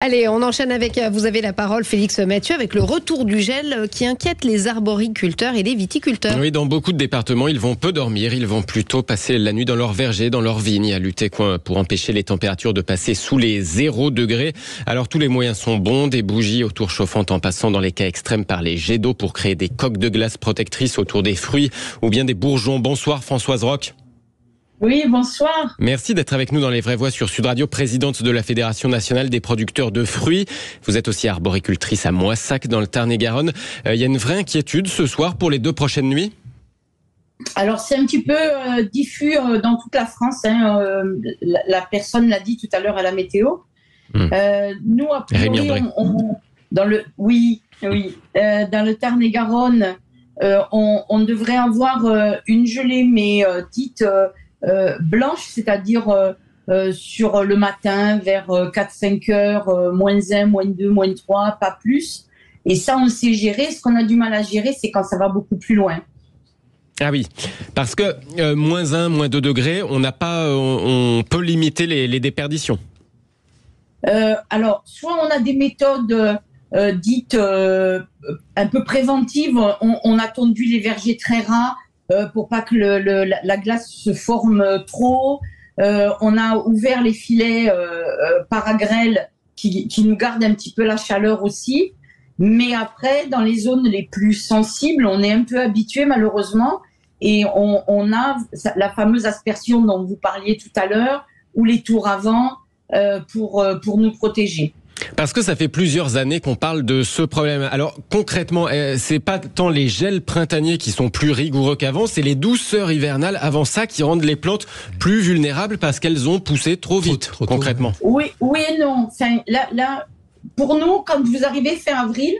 Allez, on enchaîne avec, vous avez la parole Félix Mathieu, avec le retour du gel qui inquiète les arboriculteurs et les viticulteurs. Oui, dans beaucoup de départements, ils vont peu dormir, ils vont plutôt passer la nuit dans leurs vergers, dans leurs vignes, à lutter pour empêcher les températures de passer sous les 0 degrés. Alors tous les moyens sont bons, des bougies aux tours chauffantes en passant dans les cas extrêmes par les jets d'eau pour créer des coques de glace protectrices autour des fruits ou bien des bourgeons. Bonsoir Françoise Roch. Oui, bonsoir. Merci d'être avec nous dans Les Vraies Voix sur Sud Radio, présidente de la Fédération nationale des producteurs de fruits. Vous êtes aussi arboricultrice à Moissac dans le Tarn-et-Garonne. Il y a une vraie inquiétude ce soir pour les 2 prochaines nuits ? Alors c'est un petit peu diffus dans toute la France. La personne l'a dit tout à l'heure à la météo. Nous, a priori, dans le Tarn-et-Garonne, on devrait avoir une gelée, mais dite blanche, c'est-à-dire sur le matin vers 4-5 heures, moins 1, moins 2, moins 3, pas plus. Et ça, on sait gérer. Ce qu'on a du mal à gérer, c'est quand ça va beaucoup plus loin. Ah oui, parce que moins 1, moins 2 degrés, on peut limiter les déperditions. Alors, soit on a des méthodes dites un peu préventives. On a tondu les vergers très ras pour pas que la glace se forme trop. On a ouvert les filets paragrêle qui nous gardent un petit peu la chaleur aussi. Mais après, dans les zones les plus sensibles, on est un peu habitué malheureusement. Et on a la fameuse aspersion dont vous parliez tout à l'heure, ou les tours avant pour nous protéger. Parce que ça fait plusieurs années qu'on parle de ce problème. Alors concrètement, c'est pas tant les gels printaniers qui sont plus rigoureux qu'avant, c'est les douceurs hivernales avant ça qui rendent les plantes plus vulnérables parce qu'elles ont poussé trop vite, concrètement. Oui et non. Enfin, là, pour nous, quand vous arrivez fin avril,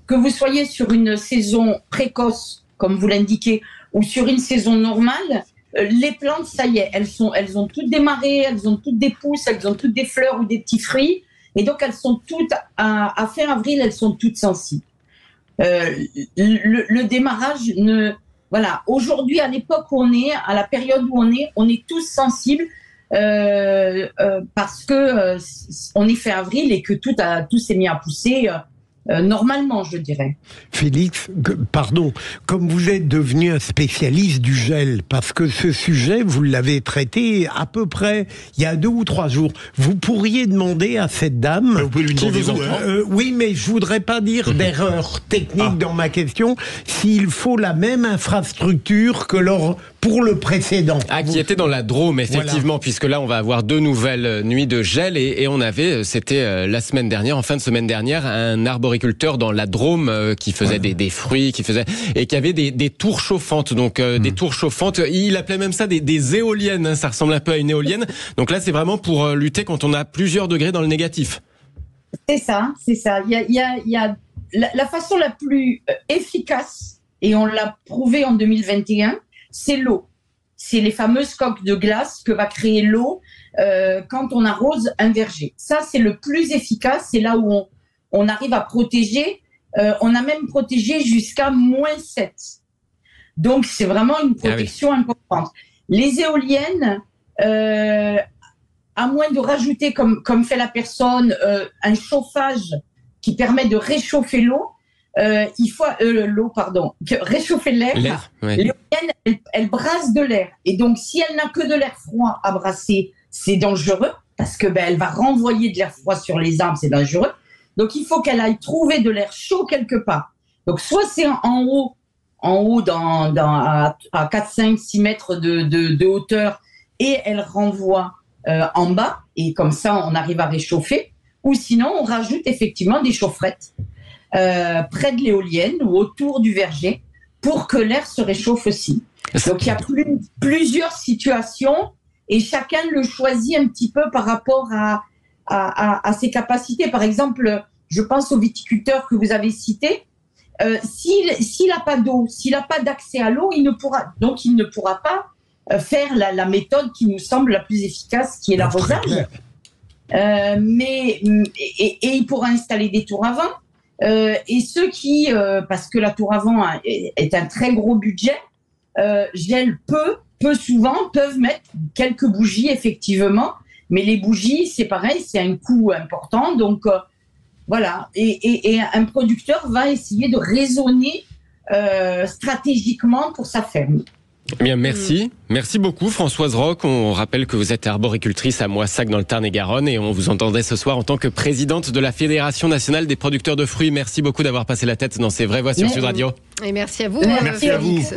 que vous soyez sur une saison précoce, comme vous l'indiquez, ou sur une saison normale, les plantes, ça y est, elles ont toutes démarré, elles ont toutes des pousses, elles ont toutes des fleurs ou des petits fruits. Et donc, elles sont toutes, à fin avril, elles sont toutes sensibles. Le démarrage, voilà. Aujourd'hui, à l'époque où on est, à la période où on est tous sensibles parce que on est fin avril et que tout s'est mis à pousser normalement, je dirais. Félix, pardon, comme vous êtes devenu un spécialiste du gel, parce que ce sujet, vous l'avez traité à peu près il y a 2 ou 3 jours, vous pourriez demander à cette dame... Vous pouvez lui demander vous, oui, mais je voudrais pas dire d'erreur technique dans ma question, s'il faut la même infrastructure que pour le précédent. Qui était dans la Drôme, effectivement, voilà. Puisque là, on va avoir 2 nouvelles nuits de gel et on avait, c'était la semaine dernière, en fin de semaine dernière, un arboriculteur dans la Drôme qui faisait des fruits, et qui avait des tours chauffantes. Donc, des tours chauffantes, il appelait même ça des éoliennes, hein, ça ressemble un peu à une éolienne. Donc là, c'est vraiment pour lutter quand on a plusieurs degrés dans le négatif. C'est ça. Il y a la façon la plus efficace, et on l'a prouvé en 2021, c'est l'eau. C'est les fameuses coques de glace que va créer l'eau quand on arrose un verger. Ça, c'est le plus efficace. C'est là où on arrive à protéger. On a même protégé jusqu'à -7. Donc, c'est vraiment une protection importante. Les éoliennes, à moins de rajouter, comme fait la personne, un chauffage qui permet de réchauffer l'eau, réchauffer l'air. L'éolienne, elle brasse de l'air. Et donc, si elle n'a que de l'air froid à brasser, c'est dangereux parce que elle va renvoyer de l'air froid sur les arbres, c'est dangereux. Donc, il faut qu'elle aille trouver de l'air chaud quelque part. Donc, soit c'est en haut à 4, 5, 6 mètres de hauteur et elle renvoie en bas et comme ça, on arrive à réchauffer. Ou sinon, on rajoute effectivement des chaufferettes près de l'éolienne ou autour du verger pour que l'air se réchauffe aussi. Donc il y a plusieurs situations et chacun le choisit un petit peu par rapport à ses capacités. Par exemple, je pense au viticulteur que vous avez cité. S'il n'a pas d'eau, s'il n'a pas d'accès à l'eau, il ne pourra pas faire la méthode qui nous semble la plus efficace, qui est l'arrosage. Mais il pourra installer des tours avant. Et ceux qui, parce que la tour avant est un très gros budget, gèlent peu souvent, peuvent mettre quelques bougies effectivement, mais les bougies c'est pareil, c'est un coût important, donc Voilà. Et un producteur va essayer de raisonner stratégiquement pour sa ferme. Eh bien, merci. Merci beaucoup, Françoise Roch. On rappelle que vous êtes arboricultrice à Moissac dans le Tarn-et-Garonne et on vous entendait ce soir en tant que présidente de la Fédération nationale des producteurs de fruits. Merci beaucoup d'avoir passé la tête dans ces vraies voix sur Sud Radio. Et merci à vous. Merci à vous.